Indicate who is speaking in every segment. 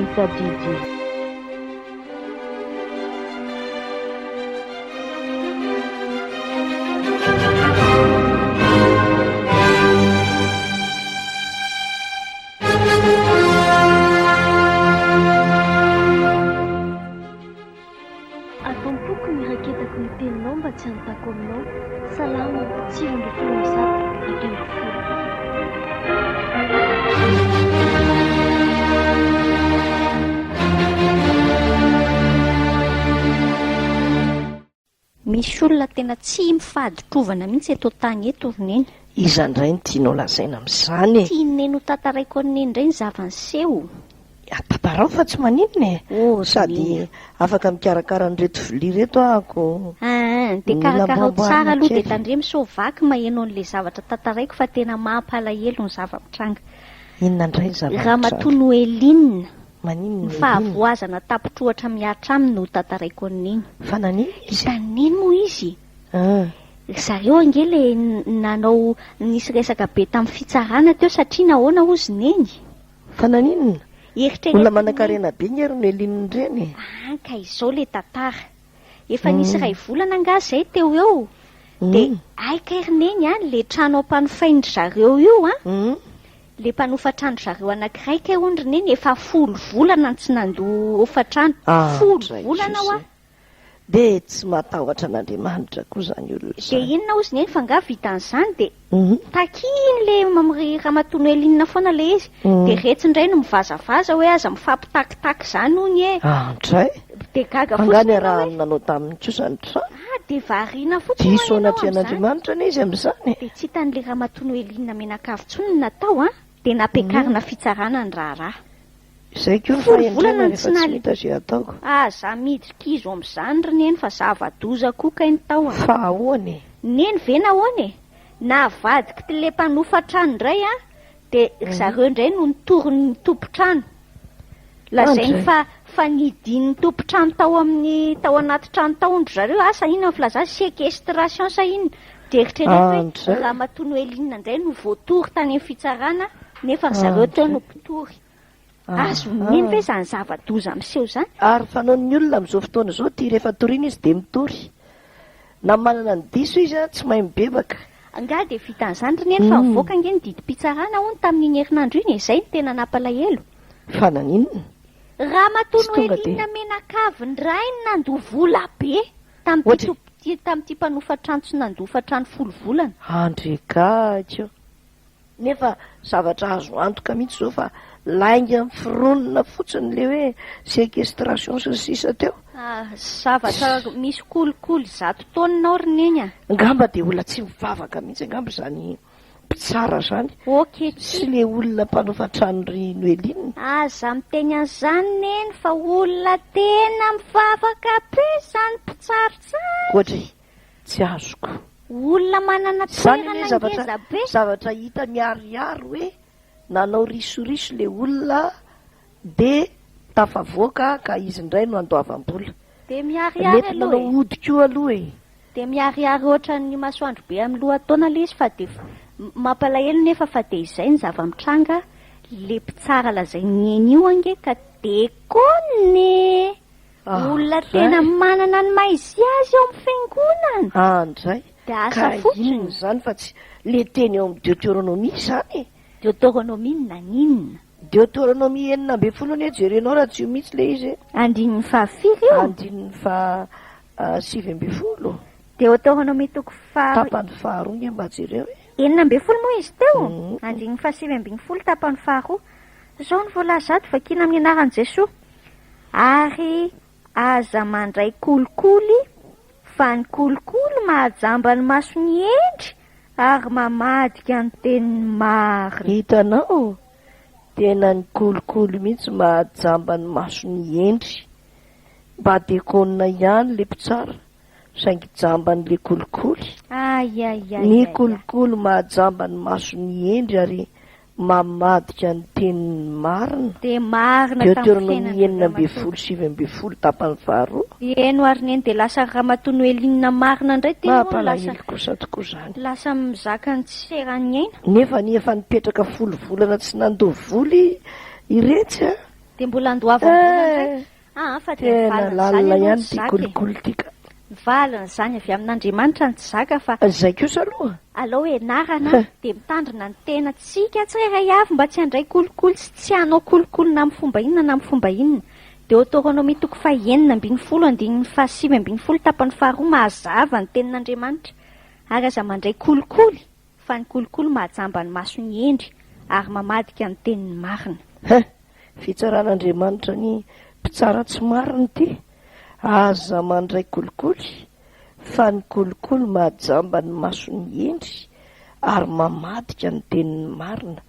Speaker 1: mitadidi.
Speaker 2: Atompoko miraketako ny teninao mba tsy hanotako aminao. Salama tsiro ndy folo zato akembo folo.
Speaker 3: Misy olona tena tsy mifady trovana mihitsy eto tany eto roneny.
Speaker 4: Iza ndray ny tianao lazaina amin'izany e?
Speaker 3: Tianeny ho tantaraiko aneny indray ny zavaniseho.
Speaker 4: Tantarao fa tsy maninona e. Sady afaka mikarakara an'ireto vilia reto ahako.
Speaker 3: Dia karakara tsara aloha dia tandremo sovaky maheno an'ilay zavatra tantaraiko fa tena mampalahelo ny zava-mitranga.
Speaker 4: Inona indray ny zavatra?
Speaker 3: Ramatoa Noeline.
Speaker 4: Maninona?
Speaker 3: Fahavoazana tapitrohatra miatra aminy no tantaraiko an'iny.
Speaker 4: Fa nanino izy?
Speaker 3: Taniny moa izy. Zareo angely nanao nisy resaka be tamin'ny fitsarana teo satria nahoana ozy neny.
Speaker 4: Fa naninona?
Speaker 3: Eritrereta
Speaker 4: olona manan-karena be ny ery Noeline ireny.
Speaker 3: Ka izao le tantara. Efa nisy ray volana nga zay teo eo. Dia aika erineny le trano ampanofaindry zareo io le mpanofa-trano zareo anankiray ka ondry neny efa 10 volana tsy nandoa ofa-trano. 10 volana ho
Speaker 4: dia tsy matahotra an'Andriamanitra koa izany olona
Speaker 3: dia inona ozy neny fa nga vitan'izany dia takiny le mamry ramatoa Noeline foana le izy dia retsindray no mivazavaza hoe aza mifampitakitaky izany hony e.
Speaker 4: Tray
Speaker 3: dia gaga
Speaker 4: fangany raha nanao taminy kosany tra
Speaker 3: dia variana fotsiny
Speaker 4: diso anaty an'Andriamanitra ny izy amin'izany.
Speaker 3: Dia tsy hitan'le ramatoa Noeline menakavitsony natao dia nampiakarina fitsarana ny raharaha.
Speaker 4: Izay koa fahendrena rehefa tsy mita izay ataoko.
Speaker 3: Za miditra izo amin'izany roneny fa zava-doza koa kai ny tao.
Speaker 4: Fa ahoana e?
Speaker 3: Neny ve nahoana e? Navadiky le mpanofa-trano indray dia zareo indray no nitorony ny tompo-trano. Lazainy fa nidiny tompo-trano tao anaty trano taondro zareo asa inona filaza séquestration sa inona. Dia eritrereto hoe ramatoa Noeline indray no voatory tany amin'ny fitsarana nefa zareo teo no mpitory. Azo neny ve izany zava-doza miseho izany?
Speaker 4: Ary fanaon'ny olona amin'izao fotoana izao tia rehefa toriana izy dia mitory. Na manana ny diso izy tsy mahay mibebaka.
Speaker 3: Nga dia vitan'izany roneny fa mivoaka nge ny didim-pitsarana hono tamin'iny herinandro iny izay ny tena nampalahelo.
Speaker 4: Fa naninona?
Speaker 3: Ramatoa Noeline menakavy ndray nandoa vola be tamin'ity mpanofa-trano tsy nandofa-trano 10 volana.
Speaker 4: Andrekaiky. Nefa zavatra azo antoka mihitsy izao fa lainga fironona fotsiny le hoe séquestration sy sisa teo.
Speaker 3: Zavatra misy kolikoly 100 taonina roneny
Speaker 4: ngamba dia olona tsy mivavaka mihitsy ngamba izany mpitsara izany. Sy le olona mpanofa-trano ry Noeline.
Speaker 3: Aza miteny an'izany neny fa olona tena mivavaka be izany mpitsaritsara.
Speaker 4: Ohatra tsy azoko.
Speaker 3: Olona manana toerana ngeza be.
Speaker 4: Zavatra hita miariary hoe nanao risoriso le olona dia tafavoaka ka izy indray no andoavam-bola.
Speaker 3: Dia miariary
Speaker 4: aloha. Mety nanao hodiko aloha e.
Speaker 3: Dia miariary ohatra ny masoandro be amin'ny lohataona le izy fa dia mampalahelo nefa fa dia izay ny zava-mitranga le mpitsara lazainy eny io ange ka dekone. Olona tena manana ny maizy azy eo amin'ny fiangonana.
Speaker 4: Andray.
Speaker 3: Dia asa fotsiny
Speaker 4: izany fa tsy le teny eo amin'ny Deutéronomie izany.
Speaker 3: Deutéronomie naninona?
Speaker 4: Deutéronomie 9 ny jerenao raha tsy io mihitsy le izy.
Speaker 3: 5:7
Speaker 4: 5:7.
Speaker 3: Deutéronomie toko
Speaker 4: tapany faharoa ny mba jereo
Speaker 3: 9 moa izy teo. 5:7 tapany faharoa. Izao ny voalazado vakiana amin'ny anaran'i Jesoa. Ary aza mandray kolikoly fa ny kolikoly mahajamba ny maso ny endry ary mamadika ny tenin'ny marina.
Speaker 4: Hitanao, tena ny kolikoly mihitsy mahajamba ny maso ny endry. Mba dekonina ihany le mpitsara saingy jamba n'le kolikoly. Ny kolikoly mahajamba ny maso ny endry ary mamadika ny tenin'ny marina.
Speaker 3: Dia marina
Speaker 4: Deutéronomie 9:7 tapany faharoa.
Speaker 3: Eno ary neny dia lasa ramatoa Noeline marina indray tena
Speaker 4: mampalahelo kosa tokoa izany.
Speaker 3: Lasa mizaka ny tsy serany aina.
Speaker 4: Nefa ny efa nipetraka 10 volana tsy nandoa voly iretsy
Speaker 3: dia mbola andoavan'ndray fa dia
Speaker 4: tena lalina ihany ty kolikoly tika
Speaker 3: valina izany avy amin'Andriamanitra ny tsy zaka fa
Speaker 4: zay kosa aloha
Speaker 3: alao enarana dia mitandrina ny tena tsika tsiray avy mba tsy handray kolikoly sy tsy hanao kolikoly na amin'ny fomba inona na amin'ny fomba inona. Deutéronomie 9:5-7-10 tapany faharoa mahazava ny tenin'Andriamanitra. Ary aza mandray kolikoly fa ny kolikoly mahajamba ny maso ny endry ary mamadika ny teniny marina.
Speaker 4: Fitsaran'Andriamanitra ny mpitsara tsy marina ty. Aza mandray kolikoly fa ny kolikoly mahajamba ny maso ny endry ary mamadika ny teniny marina.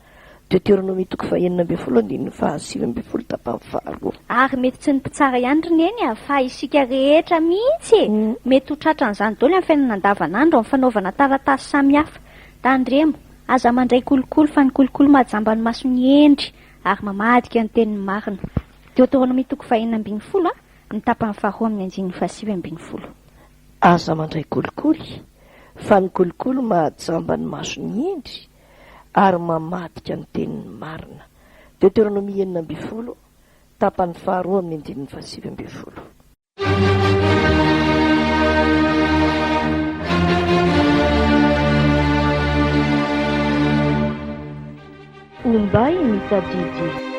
Speaker 4: Deutéronomie 9:5-7 tapany faharoa.
Speaker 3: Ary mety tsy ny mpitsara ihany roneny fa isika rehetra mihitsy mety ho tratran'izany daholo amin'ny fiainana andavanandro amin'ny fanaovana taratasy samihafa. Tandremo, aza mandray kolikoly fa ny kolikoly mahajamba ny maso ny endry ary mamadika ny teniny marina. Deutéronomie 9:20 ny tapany faharoa amin'ny 7-10.
Speaker 4: Aza mandray kolikoly fa ny kolikoly mahajamba ny maso ny endry ary mamadika ny teniny marina. Deutéronomie 9:20 tapany faharoa amin'ny 7-10.
Speaker 2: Ombay mitadidy